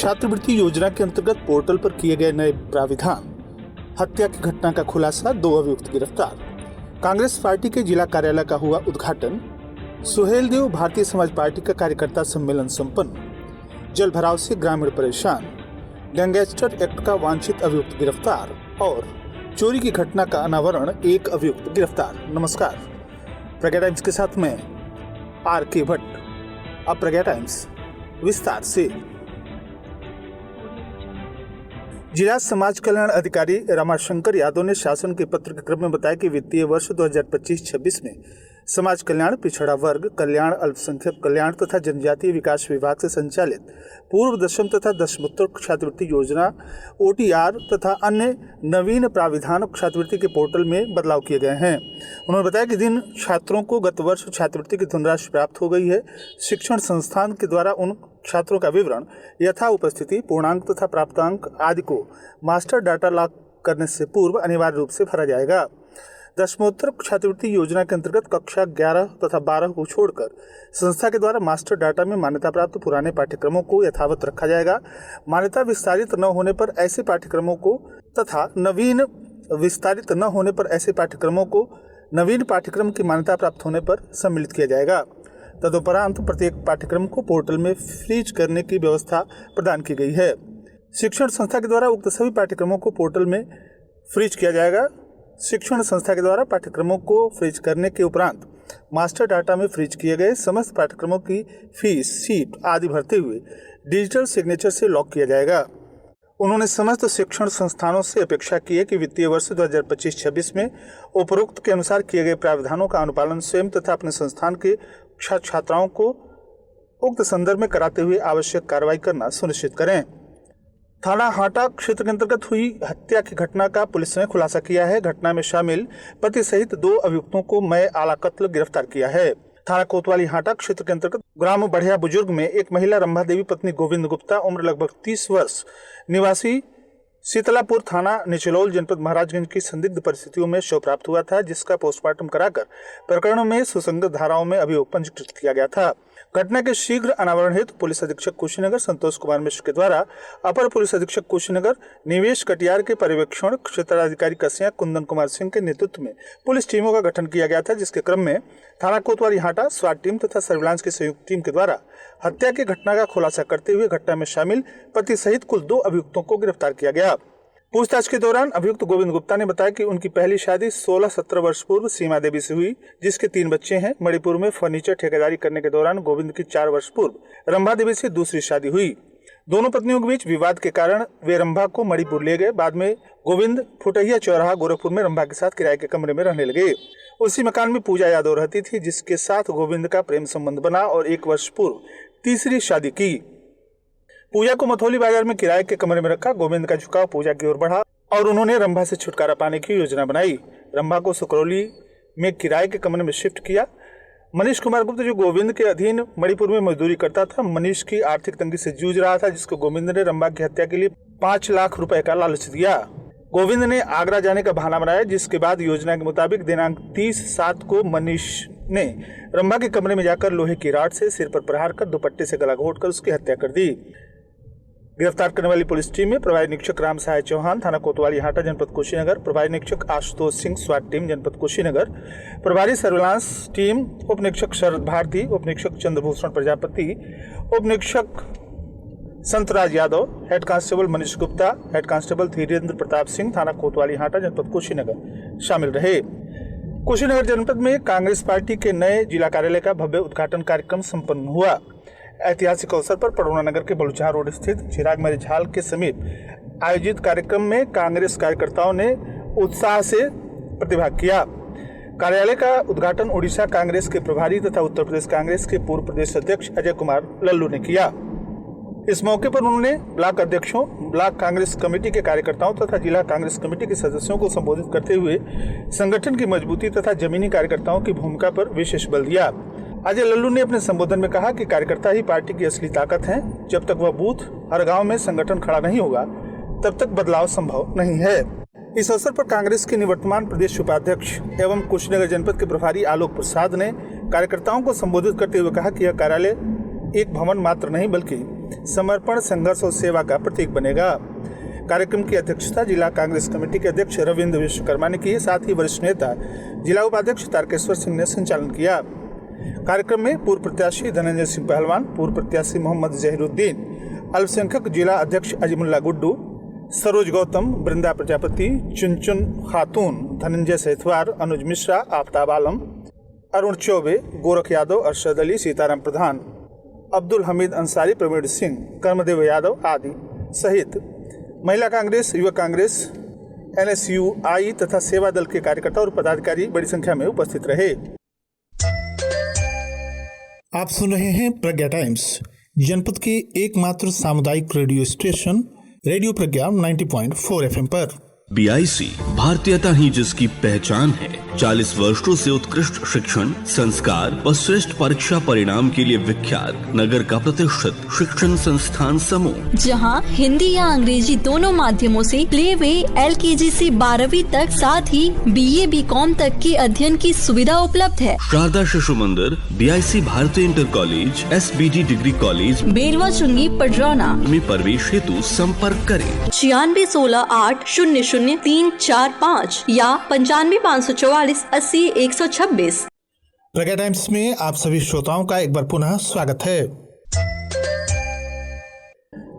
छात्रवृत्ति योजना के अंतर्गत पोर्टल पर किए गए नए प्राविधान, हत्या की घटना का खुलासा, 2 अभियुक्त गिरफ्तार। कांग्रेस पार्टी के जिला कार्यालय का हुआ उद्घाटन। सुहेलदेव भारतीय समाज पार्टी का कार्यकर्ता सम्मेलन संपन्न। जल भराव से ग्रामीण परेशान। गैंगस्टर एक्ट का वांछित अभियुक्त गिरफ्तार और चोरी की घटना का अनावरण, 1 अभियुक्त गिरफ्तार। नमस्कार, प्रज्ञा टाइम्स के साथ में आर.के. भट्ट। अब प्रज्ञा टाइम्स विस्तार से। जिला समाज कल्याण अधिकारी रमाशंकर यादव ने शासन के पत्र के क्रम में बताया कि वित्तीय वर्ष 2025-26 में समाज कल्याण, पिछड़ा वर्ग कल्याण, अल्पसंख्यक कल्याण तथा जनजातीय विकास विभाग से संचालित पूर्व दशम तथा दशमोत्तर छात्रवृत्ति योजना OTR तथा अन्य नवीन प्राविधान छात्रवृत्ति के पोर्टल में बदलाव किए गए हैं। उन्होंने बताया कि जिन छात्रों को गत वर्ष छात्रवृत्ति की धनराशि प्राप्त हो गई है, शिक्षण संस्थान के द्वारा उन छात्रों का विवरण, यथा उपस्थिति, पूर्णांक तथा प्राप्तांक आदि को मास्टर डाटा लॉक करने से पूर्व अनिवार्य रूप से भरा जाएगा। दशमोत्तर छात्रवृत्ति योजना के अंतर्गत कक्षा 11 तथा 12 को छोड़कर संस्था के द्वारा मास्टर डाटा में मान्यता प्राप्त पुराने पाठ्यक्रमों को यथावत रखा जाएगा। मान्यता विस्तारित न होने पर ऐसे पाठ्यक्रमों को तथा नवीन विस्तारित न होने पर ऐसे पाठ्यक्रमों को नवीन पाठ्यक्रम की मान्यता प्राप्त होने पर सम्मिलित किया जाएगा। तदुपरांत प्रत्येक पाठ्यक्रम को पोर्टल में फ्रीज करने की व्यवस्था प्रदान की गई है। शिक्षण संस्था के द्वारा उक्त सभी पाठ्यक्रमों को पोर्टल में फ्रीज किया जाएगा। शिक्षण संस्था के द्वारा पाठ्यक्रमों को फ्रीज करने के उपरांत मास्टर डाटा में फ्रीज किए गए समस्त पाठ्यक्रमों की फीस, सीट आदि भरते हुए डिजिटल सिग्नेचर से लॉक किया जाएगा। उन्होंने समस्त शिक्षण संस्थानों से अपेक्षा की है कि वित्तीय वर्ष 2025-26 में उपरोक्त के अनुसार किए गए प्रावधानों का अनुपालन स्वयं तथा अपने संस्थान के छात्र छात्राओं को उक्त संदर्भ में कराते हुए आवश्यक कार्रवाई करना सुनिश्चित करें। थाना हाटा क्षेत्र के अंतर्गत हुई हत्या की घटना का पुलिस ने खुलासा किया है। घटना में शामिल पति सहित 2 अभियुक्तों को मय आला कत्ल गिरफ्तार किया है। थाना कोतवाली हाटा क्षेत्र के अंतर्गत ग्राम बढ़िया बुजुर्ग में एक महिला रंभा देवी पत्नी गोविंद गुप्ता, उम्र लगभग 30 वर्ष, निवासी शीतलापुर थाना निचलौल जनपद महाराजगंज की संदिग्ध परिस्थितियों में शव प्राप्त हुआ था, जिसका पोस्टमार्टम कराकर प्रकरणों में सुसंगत धाराओं में अभियोग पंजीकृत किया गया था। घटना के शीघ्र अनावरण हेतु पुलिस अधीक्षक कुशीनगर संतोष कुमार मिश्र के द्वारा अपर पुलिस अधीक्षक कुशीनगर निवेश कटियार के पर्यवेक्षण, क्षेत्राधिकारी कसिया कुंदन कुमार सिंह के नेतृत्व में पुलिस टीमों का गठन किया गया था, जिसके क्रम में थाना कोतवाली हाटा स्वाट टीम तथा सर्विलांस की संयुक्त टीम के द्वारा हत्या की घटना का खुलासा करते हुए घटना में शामिल पति सहित कुल 2 अभियुक्तों को गिरफ्तार किया गया। पूछताछ के दौरान अभियुक्त गोविंद गुप्ता ने बताया कि उनकी पहली शादी 16-17 वर्ष पूर्व सीमा देवी से हुई, जिसके 3 बच्चे हैं। मणिपुर में फर्नीचर ठेकेदारी करने के दौरान गोविंद की 4 वर्ष पूर्व रंभा देवी से दूसरी शादी हुई। दोनों पत्नियों के बीच विवाद के कारण वे रंभा को मणिपुर ले गए। बाद में गोविंद फुटहिया चौराहा गोरखपुर में रंभा के साथ किराए के कमरे में रहने लगे। उसी मकान में पूजा यादव रहती थी, जिसके साथ गोविंद का प्रेम संबंध बना और 1 वर्ष पूर्व तीसरी शादी की। पूजा को मथौली बाजार में किराए के कमरे में रखा। गोविंद का झुकाव पूजा की ओर बढ़ा और उन्होंने रंभा से छुटकारा पाने की योजना बनाई। रंभा को सुकरौली में किराए के कमरे में शिफ्ट किया। मनीष कुमार गुप्ता, जो गोविंद के अधीन मणिपुर में मजदूरी करता था, मनीष की आर्थिक तंगी से जूझ रहा था, जिसको गोविंद ने रंभा की हत्या के लिए 5 लाख रुपए का लालच दिया। गोविंद ने आगरा जाने का बहाना बनाया, जिसके बाद योजना के मुताबिक दिनांक 30/7 को मनीष ने रंभा के कमरे में जाकर लोहे की राड से सिर पर प्रहार कर दुपट्टे से गला घोटकर उसकी हत्या कर दी। गिरफ्तार करने वाली पुलिस टीम में प्रभारी निरीक्षक राम सहाय चौहान थाना कोतवाली हाटा जनपद कुशीनगर, प्रभारी निरीक्षक आशुतोष सिंह स्वाट टीम जनपद कुशीनगर, प्रभारी सर्विलांस टीम उप निरीक्षक शरद भारती, उप निरीक्षक चंद्रभूषण प्रजापति, उप निरीक्षक Santraj Yadav, head constable Manish Gupta, head constable Dhirendra Pratap Singh थाना कोतवाली हाटा जनपद कुशीनगर शामिल रहे। कुशीनगर जनपद में कांग्रेस पार्टी के नए जिला कार्यालय का भव्य उद्घाटन कार्यक्रम संपन्न हुआ। ऐतिहासिक अवसर पर पडौना नगर के बलुचहा रोड स्थित चिराग मैरिज हॉल के समीप आयोजित कार्यक्रम में कांग्रेस कार्यकर्ताओं ने उत्साह से प्रतिभाग किया। कार्यालय का उद्घाटन उड़ीसा कांग्रेस के प्रभारी तथा उत्तर प्रदेश कांग्रेस के पूर्व प्रदेश अध्यक्ष अजय कुमार लल्लू ने किया। इस मौके पर उन्होंने ब्लॉक अध्यक्षों, ब्लॉक कांग्रेस कमेटी के कार्यकर्ताओं तथा जिला कांग्रेस कमेटी के सदस्यों को संबोधित करते हुए संगठन की मजबूती तथा जमीनी कार्यकर्ताओं की भूमिका पर विशेष बल दिया। अजय लल्लू ने अपने संबोधन में कहा कि कार्यकर्ता ही पार्टी की असली ताकत हैं। जब तक वह बूथ हर गांव में संगठन खड़ा नहीं होगा, तब तक बदलाव संभव नहीं है। इस अवसर पर कांग्रेस के निवर्तमान प्रदेश उपाध्यक्ष एवं कुशीनगर जनपद के प्रभारी आलोक प्रसाद ने कार्यकर्ताओं को संबोधित करते हुए कहा कि यह कार्यालय एक भवन मात्र नहीं बल्कि समर्पण, संघर्ष और सेवा का प्रतीक बनेगा। कार्यक्रम की अध्यक्षता जिला कांग्रेस कमेटी के अध्यक्ष रविंद्र विश्वकर्मा ने की। साथ ही वरिष्ठ नेता जिला उपाध्यक्ष तारकेश्वर सिंह ने संचालन किया। कार्यक्रम में पूर्व प्रत्याशी धनंजय सिंह पहलवान, पूर्व प्रत्याशी मोहम्मद जहीरुद्दीन, अल्पसंख्यक जिला अध्यक्ष अजीमुल्ला गुड्डू, सरोज गौतम, वृंदा प्रजापति, चुनचुन खातून, धनंजय सेहतवार, अनुज मिश्रा, आफ्ताब आलम, अरुण चौबे, गोरख यादव, अरशद अली, सीताराम प्रधान, अब्दुल हमीद अंसारी, प्रवीण सिंह, कर्मदेव यादव आदि सहित महिला कांग्रेस, युवक कांग्रेस, NSUI तथा सेवा दल के कार्यकर्ता और पदाधिकारी बड़ी संख्या में उपस्थित रहे। आप सुन रहे हैं प्रज्ञा टाइम्स, जनपद के एकमात्र सामुदायिक रेडियो स्टेशन रेडियो प्रज्ञा 90.4 FM पर। BIC भारतीयता ही जिसकी पहचान है। 40 वर्षों से उत्कृष्ट शिक्षण, संस्कार व श्रेष्ठ परीक्षा परिणाम के लिए विख्यात नगर का प्रतिष्ठित शिक्षण संस्थान समूह, जहां हिंदी या अंग्रेजी दोनों माध्यमों से प्ले वे LKG से 12वीं तक, साथ ही BA BCom तक के अध्ययन की सुविधा उपलब्ध है। शारदा शिशु मंदिर, BIC भारतीय inter college, SBD degree college, Belwa चुंगी, पडरौना में प्रवेश हेतु संपर्क करें 9616800345 या 9554480126। प्रज्ञा टाइम्स में आप सभी श्रोताओं का एक बार पुनः स्वागत है।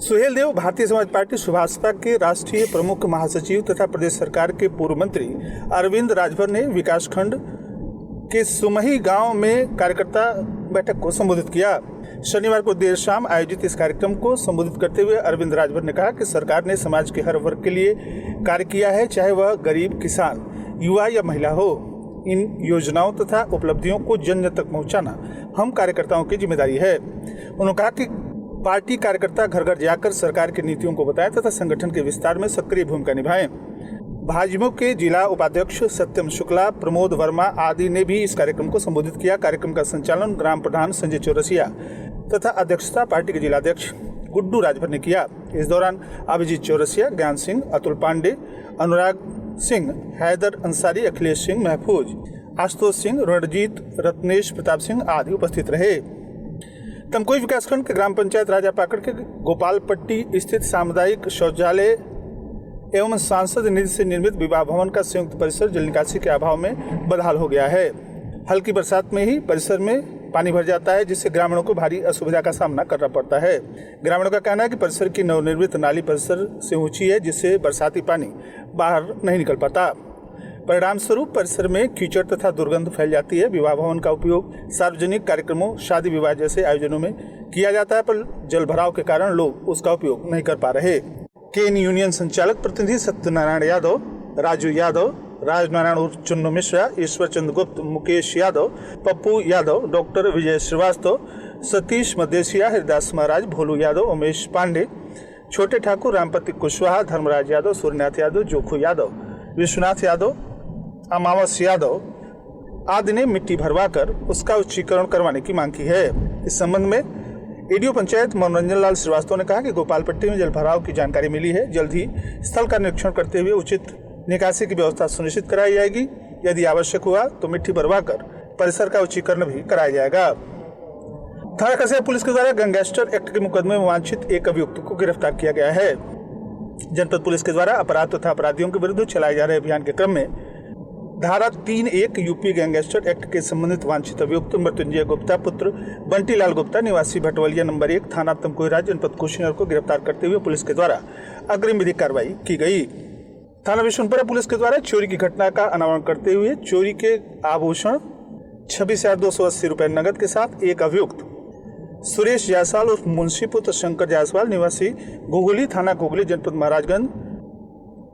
सुहेल देव भारतीय समाज पार्टी सुभाषपा के राष्ट्रीय प्रमुख महासचिव तथा प्रदेश सरकार के पूर्व मंत्री अरविंद राजभर ने विकासखंड के सुमही गांव में कार्यकर्ता बैठक को संबोधित किया। शनिवार को देर शाम आयोजित इस कार्यक्रम को संबोधित करते हुए अरविंद राजभर ने कहा कि सरकार ने समाज के हर वर्ग के लिए कार्य किया है, चाहे वह गरीब, किसान, युवा या महिला हो। इन योजनाओं तथा उपलब्धियों को जन जन तक पहुंचाना हम कार्यकर्ताओं की जिम्मेदारी है। उन्होंने कहा कि पार्टी कार्यकर्ता घर घर जाकर सरकार की नीतियों को बताएं तथा संगठन के विस्तार में सक्रिय भूमिका निभाएं। भाजपा के जिला उपाध्यक्ष सत्यम शुक्ला, प्रमोद वर्मा आदि ने भी इस कार्यक्रम को संबोधित किया। कार्यक्रम का संचालन ग्राम प्रधान संजय चौरसिया तथा अध्यक्षता पार्टी के जिलाध्यक्ष गुड्डू राजभर ने किया। इस दौरान अभिजीत चौरसिया, ज्ञान सिंह, अतुल पांडे, अनुराग सिंह, हैदर अंसारी, अखिलेश सिंह, महफूज, आशुतोष सिंह, रणजीत, रत्नेश प्रताप सिंह आदि उपस्थित रहे। तमकोई विकासखंड के ग्राम पंचायत राजापाकड़ के गोपालपट्टी स्थित सामुदायिक शौचालय एवं सांसद निधि से निर्मित विवाह भवन का संयुक्त परिसर जल निकासी के अभाव में बदहाल हो गया है। हल्की बरसात में ही परिसर में पानी भर जाता है, जिससे ग्रामीणों को भारी असुविधा का सामना करना पड़ता है। ग्रामीणों का कहना है कि परिसर की नवनिर्मित नाली परिसर से ऊंची है, जिससे बरसाती पानी बाहर नहीं निकल पाता। परिणाम स्वरूप परिसर में कीचड़ तथा दुर्गंध फैल जाती है। विवाह भवन का उपयोग सार्वजनिक कार्यक्रमों, शादी विवाह जैसे आयोजनों में किया जाता है, पर जल भराव के कारण लोग उसका उपयोग नहीं कर पा रहे। केन यूनियन संचालक प्रतिनिधि सत्यनारायण यादव, राजू यादव, राजनारायण उर्फ चुन्नू मिश्रा, ईश्वर चंद्र गुप्त, मुकेश यादव, पप्पू यादव, डॉक्टर विजय श्रीवास्तव, सतीश मदेशिया, हरिदास महाराज, भोलू यादव, उमेश पांडे, छोटे ठाकुर, रामपति कुशवाहा, धर्मराज यादव, सूर्यनाथ यादव, जोखू यादव, विश्वनाथ यादव, अमावस यादव आदि ने मिट्टी भरवाकर उसका उच्चीकरण करवाने की मांग की है। इस संबंध में एडीओ पंचायत मनोरंजन लाल श्रीवास्तव ने कहा कि गोपालपट्टी में जल भराव की जानकारी मिली है। जल्द ही स्थल का निरीक्षण करते हुए उचित निकासी की व्यवस्था सुनिश्चित कराई जाएगी। यदि आवश्यक हुआ तो मिट्टी भरवाकर परिसर का उच्चीकरण भी कराया जाएगा। थाना कसेरा पुलिस के द्वारा गैंगस्टर एक्ट के मुकदमे में वांछित एक अभियुक्त को गिरफ्तार किया गया है। जनपद पुलिस के द्वारा अपराध तथा अपराधियों के विरुद्ध चलाए जा रहे अभियान के क्रम में धारा 3(1) यूपी गैंगस्टर एक्ट के संबंधित वांछित अभियुक्त मृत्युंजय गुप्ता पुत्र बंटी लाल गुप्ता निवासी भटवलिया नंबर 1 थाना तमकोई जनपद कुशीनगर को गिरफ्तार करते हुए पुलिस के द्वारा अग्रिम विधिक कार्रवाई की गई। थाना विष्णुपुरा पुलिस के द्वारा चोरी की घटना का अनावरण करते हुए चोरी के आभूषण 26,280 रुपए नगद के साथ एक अभियुक्त सुरेश जायसवाल उर्फ मुंशी पुत्र शंकर जायसवाल निवासी घुघुली थाना घुघुली जनपद महाराजगंज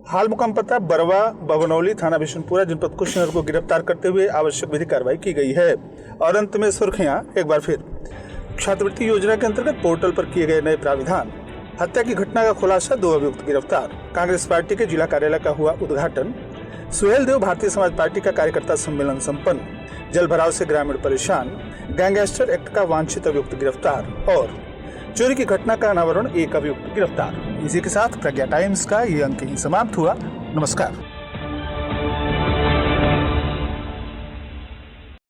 हाल मुकाम पता बरवा बवनौली थाना विष्णुपुरा जनपद कुशीनगर को गिरफ्तार करते हुए आवश्यक विधिक कार्रवाई की गई है। और अंत में सुर्खियां एक बार फिर। छात्रवृत्ति योजना के अंतर्गत पोर्टल पर किए गए नए प्राविधान, हत्या की घटना का खुलासा, 2 अभियुक्त गिरफ्तार, कांग्रेस पार्टी के जिला कार्यालय का हुआ उद्घाटन, सुहेल देव भारतीय समाज पार्टी का कार्यकर्ता सम्मेलन संपन्न, जल भराव से ग्रामीण परेशान, गैंगस्टर एक्ट का वांछित अभियुक्त गिरफ्तार और चोरी की घटना का अनावरण, एक अभियुक्त गिरफ्तार। इसी के साथ प्रज्ञा टाइम्स का ये अंक ही समाप्त हुआ। नमस्कार।